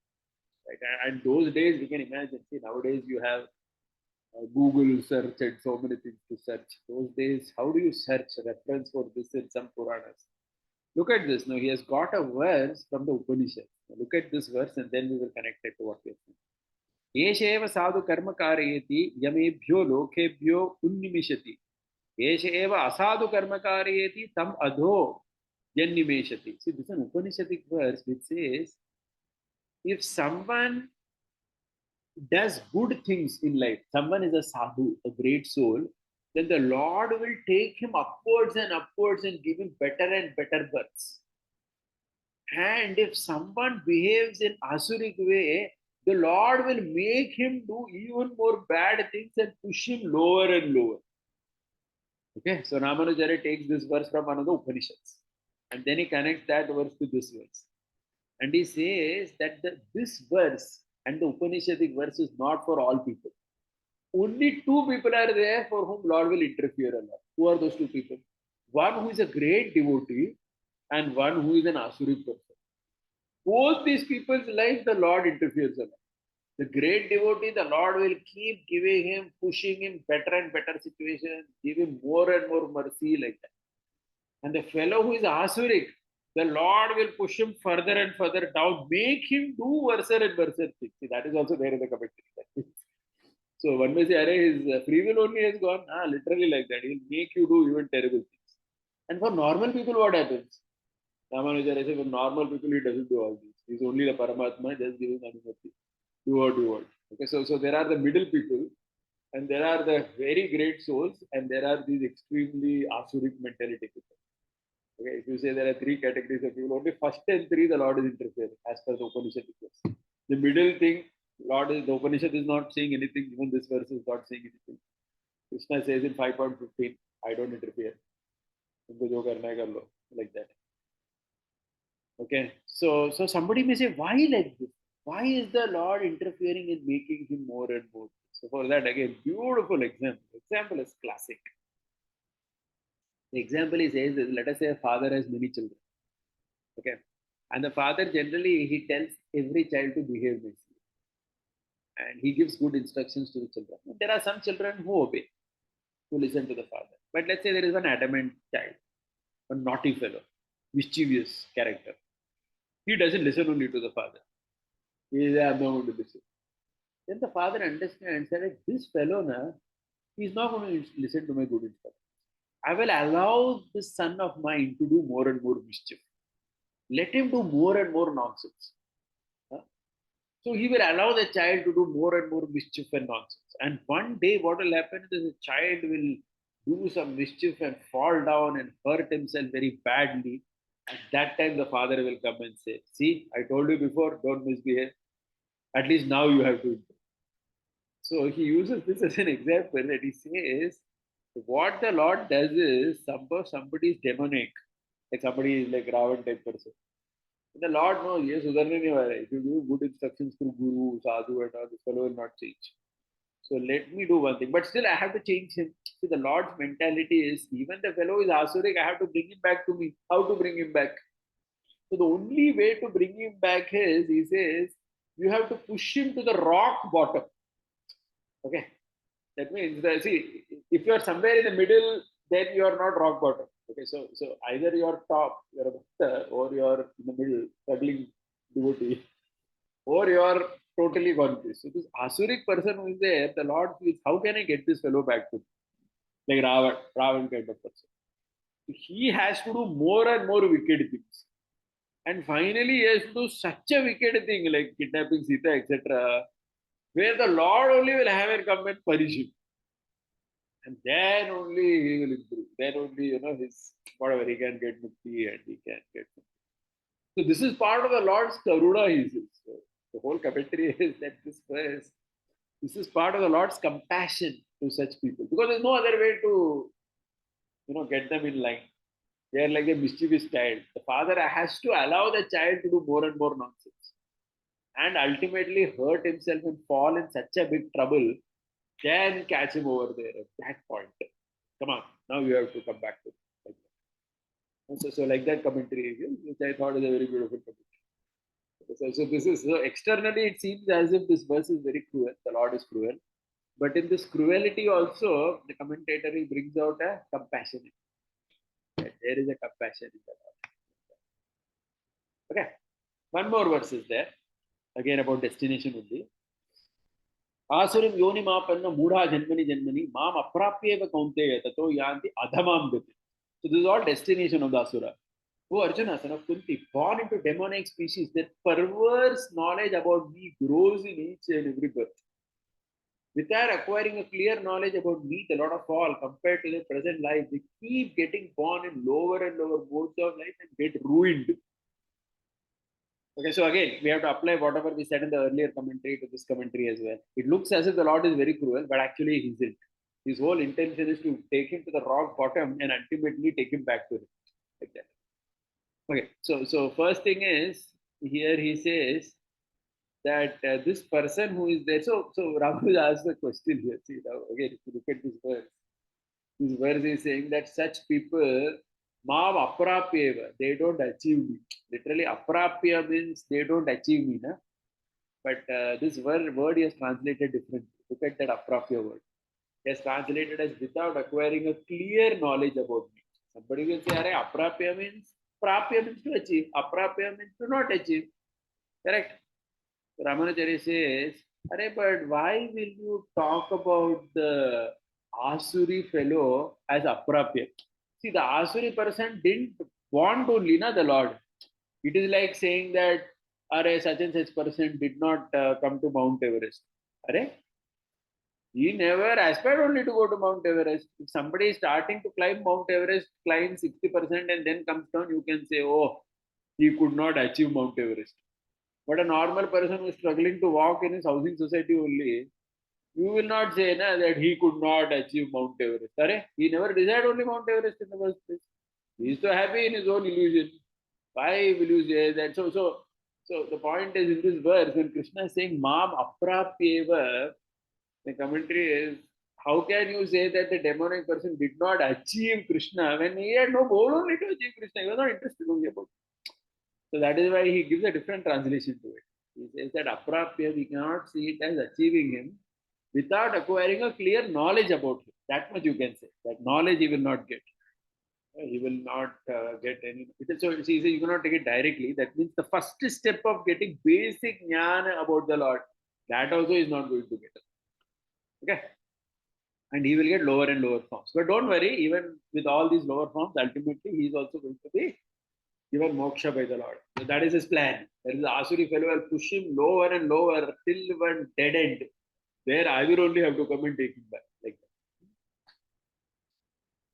Right? And those days, we can imagine, see, nowadays you have Google search and so many things to search. Those days, how do you search a reference for this in some Puranas? Look at this. Now, he has got a verse from the Upanishads. Now, look at this verse and then we will connect it to what we are saying. एषेव साधु कर्म कारयति यमेभ्यो लोकेभ्यो उन्निमिषति एष एव असाधु कर्म कारयति तम अधो यन्निमेषति. See, this is an Upanishadic verse which says, if someone does good things in life, someone is a sadhu, a great soul, then the Lord will take him upwards and give him better and better births. And if someone behaves in asuric way, the Lord will make him do even more bad things and push him lower and lower. Okay, so Ramanujacharya takes this verse from one of the Upanishads and then he connects that verse to this verse. And he says that this verse and the Upanishadic verse is not for all people. Only two people are there for whom Lord will interfere a lot. Who are those two people? One who is a great devotee and one who is an asuric person. Both these people's life, the Lord interferes a lot. The great devotee, the Lord will keep giving him, pushing him better and better situations, give him more and more mercy like that. And the fellow who is asuric, the Lord will push him further and further down, make him do worse and worse things. See, that is also there in the commentary. So one may say, his free will only has gone, literally like that. He will make you do even terrible things. And for normal people, what happens? Ramanujacharya says, for normal people, he doesn't do all these. He's only the Paramatma, just giving anumati. Do what you want. Okay, so there are the middle people, and there are the very great souls, and there are these extremely asuric mentality people. Okay, if you say there are three categories of people, only first and three the Lord is interfering as per the Upanishad. The middle thing, the Upanishad is not saying anything. Even this verse is not saying anything. Krishna says in 5.15, I don't interfere. Like that. Okay, so somebody may say, why like this? Why is the Lord interfering in making him more and more? So for that, again, beautiful example. Example is classic. The example he says is, let us say a father has many children. Okay, and the father generally, he tells every child to behave nicely. And he gives good instructions to the children. And there are some children who obey, who listen to the father. But let's say there is one adamant child, a naughty fellow, mischievous character. He doesn't listen only to the father. He is, I'm not going to listen. Then the father understands that this fellow, he's not going to listen to my good instructions. I will allow this son of mine to do more and more mischief. Let him do more and more nonsense. So he will allow the child to do more and more mischief and nonsense. And one day, what will happen is the child will do some mischief and fall down and hurt himself very badly. At that time, the father will come and say, see, I told you before, don't misbehave. At least now you have to. So he uses this as an example that he says, what the Lord does is, suppose somebody is demonic, like somebody is like Ravan type person. The Lord knows, yes, if you give good instructions through Guru, Sadhu, and all, this fellow will not change. So let me do one thing. But still, I have to change him. See, the Lord's mentality is, even the fellow is asuric, I have to bring him back to me. How to bring him back? So the only way to bring him back is, he says, you have to push him to the rock bottom. Okay. That means, see, if you are somewhere in the middle, then you are not rock bottom. Okay, so either you're top, you're a bhakta, or you're in the middle, struggling devotee, or you're totally confused. So this asuric person who is there, the Lord feels, how can I get this fellow back to me? Like Ravan kind of person. He has to do more and more wicked things. And finally, he has to do such a wicked thing like kidnapping Sita, etc., where the Lord only will have him come and punish him. And then only he will improve. Then only, his whatever he can get mukti and he can get. So this is part of the Lord's karuna, he says. So the whole commentary is that this is part of the Lord's compassion to such people. Because there's no other way to, get them in line. They are like a mischievous child. The father has to allow the child to do more and more nonsense. And ultimately hurt himself and fall in such a big trouble, then catch him over there at that point. Come on, now you have to come back to it. So like that commentary, which I thought is a very beautiful commentary. So this is so externally it seems as if this verse is very cruel. The Lord is cruel, but in this cruelty also, the commentator he brings out a compassion. There is a compassion in the Lord. Okay, one more verse is there again about destination only. आसुरीं योनिमापन्न मूढ़ा जन्मनि जन्मनि माम अप्राप्येव कौन्तेय ततो यान्ति अधमां गति. So this is all destination of the asura. Oh Arjuna, son of Kunti, born into demonic species, that perverse knowledge about me grows in each and every birth. Without acquiring a clear knowledge about me, the Lord of all, compared to the present life, they keep getting born in lower and lower modes of life and get ruined. Okay, so again, we have to apply whatever we said in the earlier commentary to this commentary as well. It looks as if the Lord is very cruel, but actually he isn't. His whole intention is to take him to the rock bottom and ultimately take him back to him. Like that. Okay, so first thing is, here he says that this person who is there, so Raghu asked the question here. See, now again, if you look at this verse is saying that such people, Maam aprapyeva, they don't achieve me. Literally, aprapya means they don't achieve me. Na? But this word he has translated differently. Look at that aprapya word. He has translated as without acquiring a clear knowledge about me. Somebody will say, Are aprapya means to achieve. Aprapya means to not achieve. Correct? Ramanujari says, but why will you talk about the Asuri fellow as aprapya? See, the Asuri person didn't want only the Lord. It is like saying that such and such person did not come to Mount Everest. He never aspired only to go to Mount Everest. If somebody is starting to climb Mount Everest, climbs 60% and then comes down, you can say, oh, he could not achieve Mount Everest. But a normal person who is struggling to walk in his housing society only, you will not say that he could not achieve Mount Everest. He never desired only Mount Everest in the first place. He is so happy in his own illusion. Why will you say that? So the point is in this verse, when Krishna is saying Mam aprapyeva, the commentary is, how can you say that the demonic person did not achieve Krishna when he had no goal only to achieve Krishna? He was not interested only about it. So that is why he gives a different translation to it. He says that aprapya, we cannot see it as achieving him without acquiring a clear knowledge about him. That much you can say. That knowledge he will not get. He will not get any. So he says you cannot take it directly. That means the first step of getting basic jnana about the Lord, that also is not going to get. Okay. And he will get lower and lower forms. But don't worry, even with all these lower forms, ultimately he is also going to be given moksha by the Lord. So that is his plan. That is the Asuri fellow will push him lower and lower till one dead end. There I will only have to come and take him back. Like that.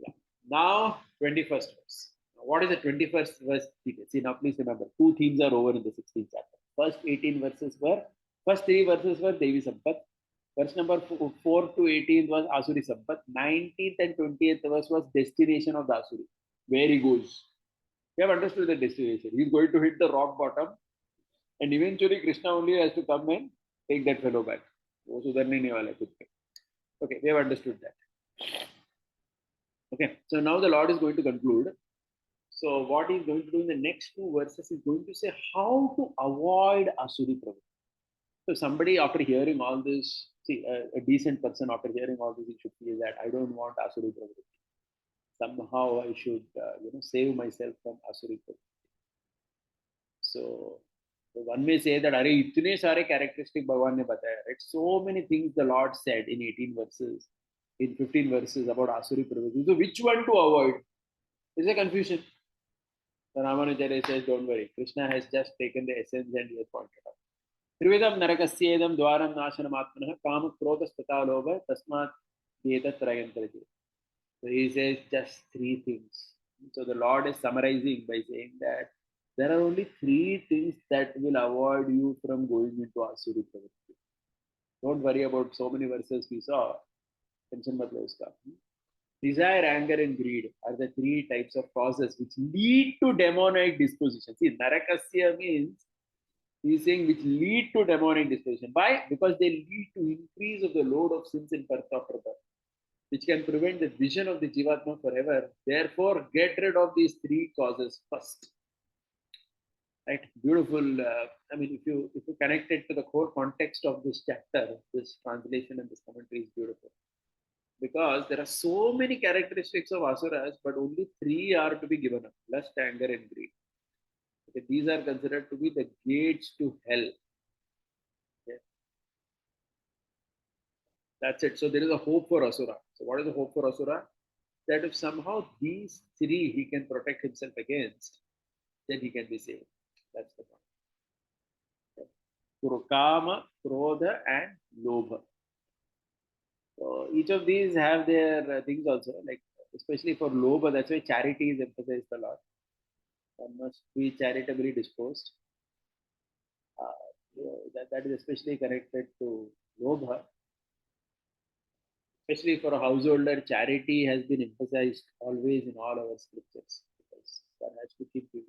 Yeah. Now, 21st verse. Now, what is the 21st verse? See, now please remember, two themes are over in the 16th chapter. First 3 verses were Devi Sampat. Verse number 4 to 18 was Asuri Sampat. 19th and 20th verse was destination of the Asuri. Where he goes. We have understood the destination. He is going to hit the rock bottom, and eventually Krishna only has to come and take that fellow back. Okay, we have understood that. Okay, so now the Lord is going to conclude. So what he is going to do in the next 2 verses is going to say how to avoid Asuri Pravritti. So somebody after hearing all this, see a decent person after hearing all this, he should feel that I don't want Asuri Pravritti. Somehow I should save myself from Asuri Pravritti. So one may say that itne sare characteristic Bhagavan ne bataya, right? So many things the Lord said in 18 verses, in 15 verses about Asuri Pravritti. So which one to avoid? There's a confusion. The Ramanujacharya says, don't worry. Krishna has just taken the essence and he has pointed out. Trividam narakasyedam dwaram nashanam atmanah kama krodha stata lobha tasmat Etatrayantarati. So he says just three things. So the Lord is summarizing by saying that there are only three things that will avoid you from going into Asuri Pravritti. Don't worry about so many verses we saw. Tension mat lo uska. Desire, anger, and greed are the three types of causes which lead to demonic disposition. See, Narakasya means he's saying which lead to demonic disposition. Why? Because they lead to increase of the load of sins in birth after birth, which can prevent the vision of the Jivatma forever. Therefore, get rid of these three causes first. Right? Beautiful. If you connect it to the core context of this chapter, this translation and this commentary is beautiful. Because there are so many characteristics of asuras, but only three are to be given up: lust, anger, and greed. Okay, these are considered to be the gates to hell. Okay, that's it. So there is a hope for asura. So what is the hope for asura? That if somehow these three he can protect himself against, then he can be saved. That's the point. Okay. Kama, Krodha, and Lobha. So each of these have their things also, like especially for Lobha, that's why charity is emphasized a lot. One must be charitably disposed. That is especially connected to Lobha. Especially for a householder, charity has been emphasized always in all our scriptures because one has to keep giving.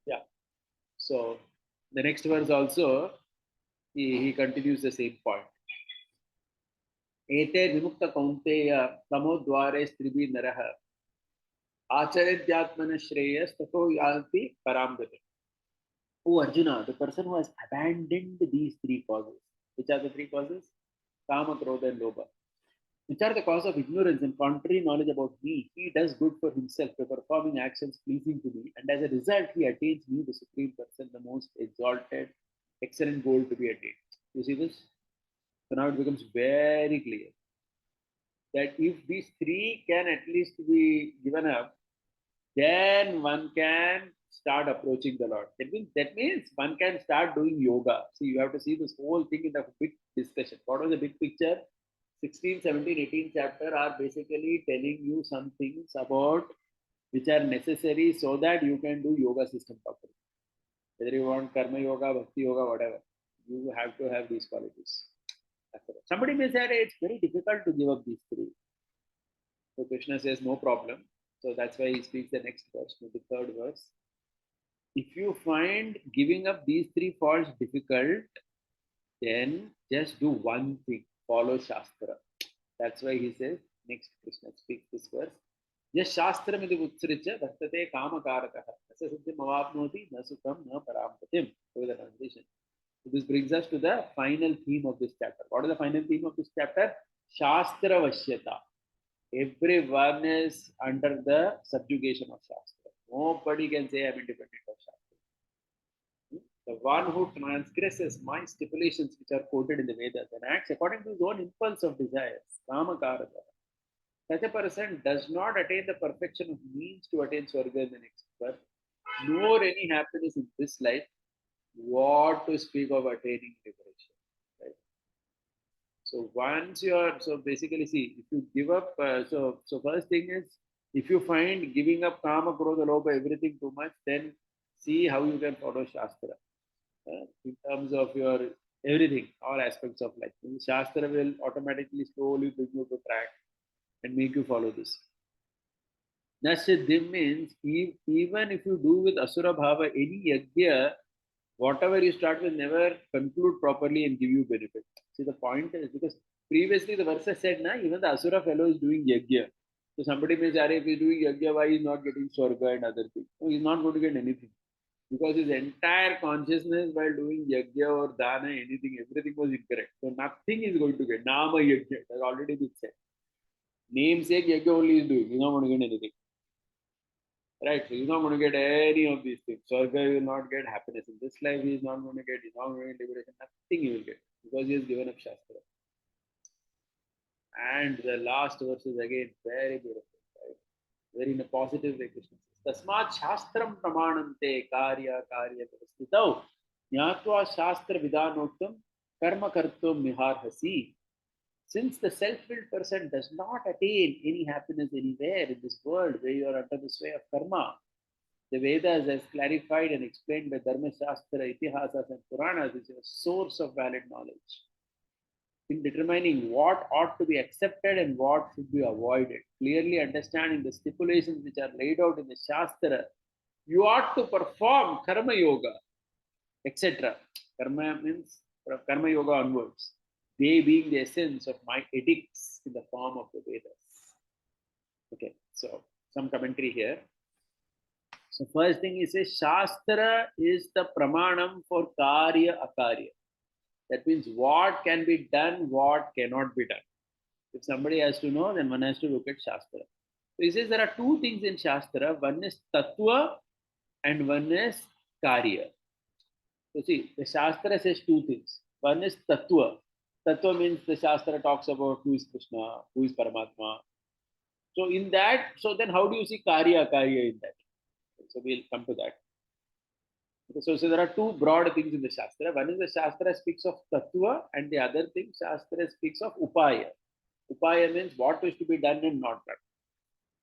Yeah. So the next verse also, he continues the same point. Ete vimukta kaunteya tamodware stribi naraha आचरित्यात्मन Shreyas ततो यान्ति paramgati. Oh Arjuna, the person who has abandoned these three causes. Which are the three causes? Kama, Krodha, and Lobha. Which are the cause of ignorance and contrary knowledge about me. He does good for himself by performing actions pleasing to me, and as a result, he attains me, the Supreme Person, the most exalted, excellent goal to be attained. You see this? So now it becomes very clear that if these three can at least be given up, then one can start approaching the Lord. That means one can start doing yoga. See, you have to see this whole thing in the big discussion. What was the big picture? 16, 17, 18 chapter are basically telling you some things about which are necessary so that you can do yoga system properly. Whether you want karma yoga, bhakti yoga, whatever, you have to have these qualities. Somebody may say it's very difficult to give up these three. So Krishna says no problem. So that's why he speaks the next verse, the third verse. If you find giving up these three faults difficult, then just do one thing, follow Shastra. That's why he says, next Krishna speaks this verse. Yes, Shastra midi utsricha bhaktate kamakarakaha. Nasa siddhim avapnoti na sukham na parampatim. So the translation. So this brings us to the final theme of this chapter. What is the final theme of this chapter? Shastra Vashyata. Everyone is under the subjugation of Shastra. Nobody can say I'm independent of Shastra. The one who transgresses my stipulations which are quoted in the Vedas and acts according to his own impulse of desires, Kamakarata, such a person does not attain the perfection of means to attain Swarga in the next birth, nor any happiness in this life. What to speak of attaining liberation? Right? So once you are, so basically, see, if you give up, so first thing is, if you find giving up kama, krodha, lobha, everything too much, then see how you can follow Shastra in terms of your everything, all aspects of life. Shastra will automatically, slowly bring you to track and make you follow this. Nasiddhim means even if you do with Asura Bhava any yajna, whatever you start will never conclude properly and give you benefit. See, the point is because previously the verse said, na, even the Asura fellow is doing yajna. So somebody may say, if he's doing yajna, why he's not getting swarga and other things? So he's not going to get anything. Because his entire consciousness while doing yajna or dana, anything, everything was incorrect. So nothing is going to get. Nama yajna, has already been said. Namesake yajna only is doing. He's not going to get anything. Right, so he's not going to get any of these things. Swarga will not get happiness in this life. He is not going to get. He's not going to get liberation. Nothing he will get because he has given up Shastra. And the last verse is again very beautiful, right? Very in a positive way. Krishna says, "Tasmat Shastram pramanante karya parastitau jnatva Shastra vidanoktam karma kartum miharhasi." Since the self-willed person does not attain any happiness anywhere in this world where you are under the sway of karma, the Vedas, as clarified and explained by Dharma Shastra, Itihasas, and Puranas, is a source of valid knowledge in determining what ought to be accepted and what should be avoided. Clearly understanding the stipulations which are laid out in the Shastra, you ought to perform Karma Yoga, etc. Karma means from Karma Yoga onwards, they being the essence of my edicts in the form of the Vedas. Okay, so some commentary here. So first thing he says, Shastra is the pramanam for karya akarya. That means what can be done, what cannot be done. If somebody has to know, then one has to look at Shastra. So he says there are two things in Shastra. One is Tattva and one is Karya. So see, the Shastra says two things. One is Tattva. Tattva means the Shastra talks about who is Krishna, who is Paramatma. So in that, so then how do you see Karya Akarya in that? So we'll come to that. Okay, so there are two broad things in the Shastra. One is the Shastra speaks of Tattva, and the other thing, Shastra speaks of Upaya. Upaya means what is to be done and not done.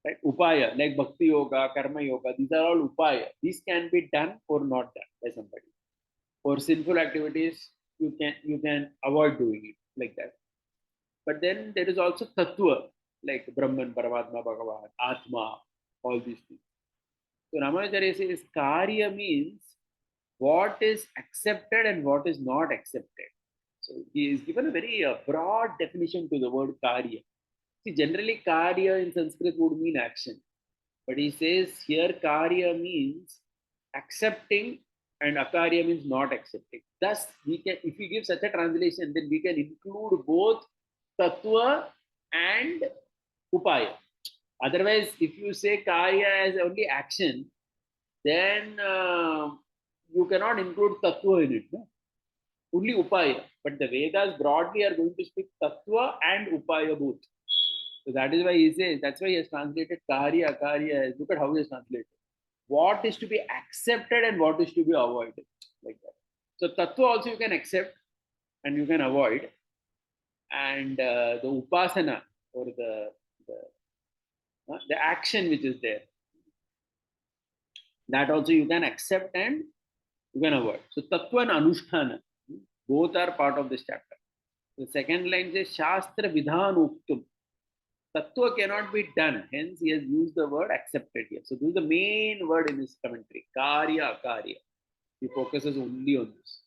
Right? Upaya, like Bhakti Yoga, Karma Yoga, these are all Upaya. These can be done or not done by somebody. For sinful activities, you can avoid doing it like that. But then there is also Tattva, like Brahman, Paramatma, Bhagavan, Atma, all these things. So Ramanujacharya says Karya means what is accepted and what is not accepted. So he is given a very broad definition to the word Karya. See, generally Karya in Sanskrit would mean action. But he says here Karya means accepting and Akarya means not accepting. Thus, we can, if we give such a translation, then we can include both Tattva and Upaya. Otherwise, if you say Karya as only action, then you cannot include Tattva in it. No? Only Upaya. But the Vedas broadly are going to speak Tattva and Upaya both. So that is why he says, that's why he has translated Karya, Akarya. Look at how he has translated. What is to be accepted and what is to be avoided. Like that. So Tattva also you can accept and you can avoid. And the Upasana or the action which is there, that also you can accept and you can avoid. So Tattva and Anusthana, both are part of this chapter. The second line says Shastra Vidhan Uktum. Tattva cannot be done. Hence, he has used the word accepted here. So this is the main word in his commentary. Karya, Akarya. He focuses only on this.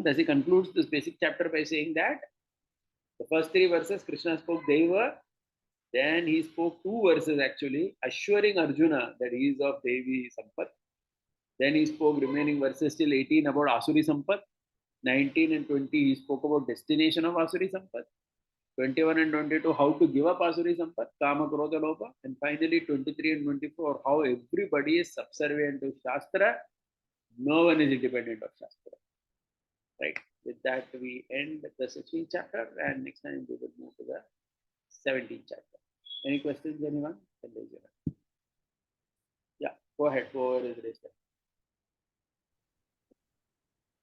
Thus he concludes this basic chapter by saying that the first three verses, Krishna spoke Deva. Then he spoke two verses actually, assuring Arjuna that he is of Devi Sampat. Then he spoke remaining verses till 18 about Asuri Sampat. 19 and 20 he spoke about destination of Asuri Sampat. 21 and 22 how to give up Asuri Sampat, Kama, Krodha, Lopa. And finally 23 and 24 how everybody is subservient to Shastra. No one is independent of Shastra. Right. With that we end the 16th chapter and next time we will move to the 17th chapter. Any questions, anyone? Yeah, go ahead. Go over is raised.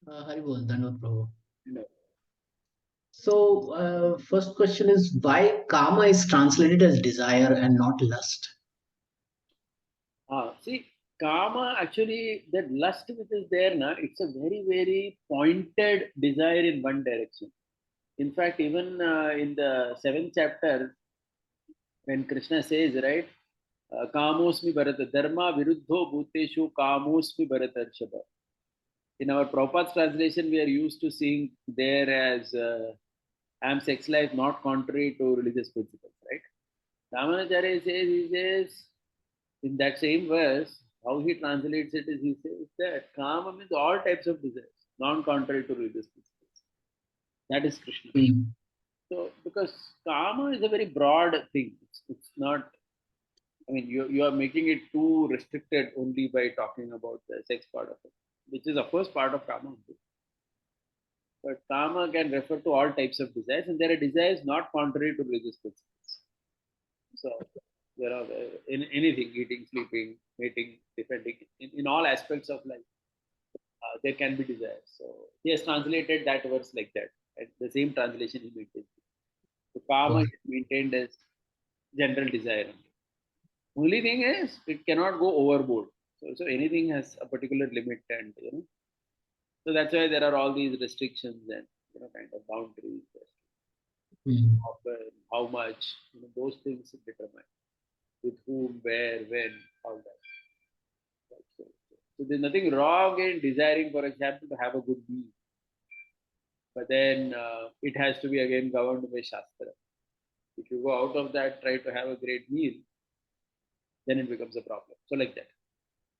Hari bol, Dhanavad Prabhu. No. So, first question is why karma is translated as desire and not lust? See, Kama actually, that lust which is there, it's a very, very pointed desire in one direction. In fact, even in the 7th chapter, when Krishna says, right, Kamosmi Bharata, Dharma Viruddho Bhuteshu Kamosmi Bharata Arshava. In our Prabhupada's translation, we are used to seeing there as am sex life not contrary to religious principles, right? Ramanacharya says, he says, in that same verse, how he translates it is he says that Kama means all types of desires, non-contrary to religious principles. That is Krishna. Mm. So, because Kama is a very broad thing, it's not, I mean, you are making it too restricted only by talking about the sex part of it, which is, of course, part of Kama. But Kama can refer to all types of desires, and there are desires not contrary to religious principles. So, there are in anything, eating, sleeping, mating, defending, in all aspects of life, there can be desires. So, he has translated that verse like that. And the same translation he maintains. So kama Got is maintained as general desire. Only thing is it cannot go overboard. So anything has a particular limit, and so that's why there are all these restrictions and kind of boundaries. Mm. Often, how much, those things determine with whom, where, when, all that. Right? So there's nothing wrong in desiring, for example, to have a good meal, but then it has to be again governed by Shastra. If you go out of that, try to have a great meal, then it becomes a problem. So like that.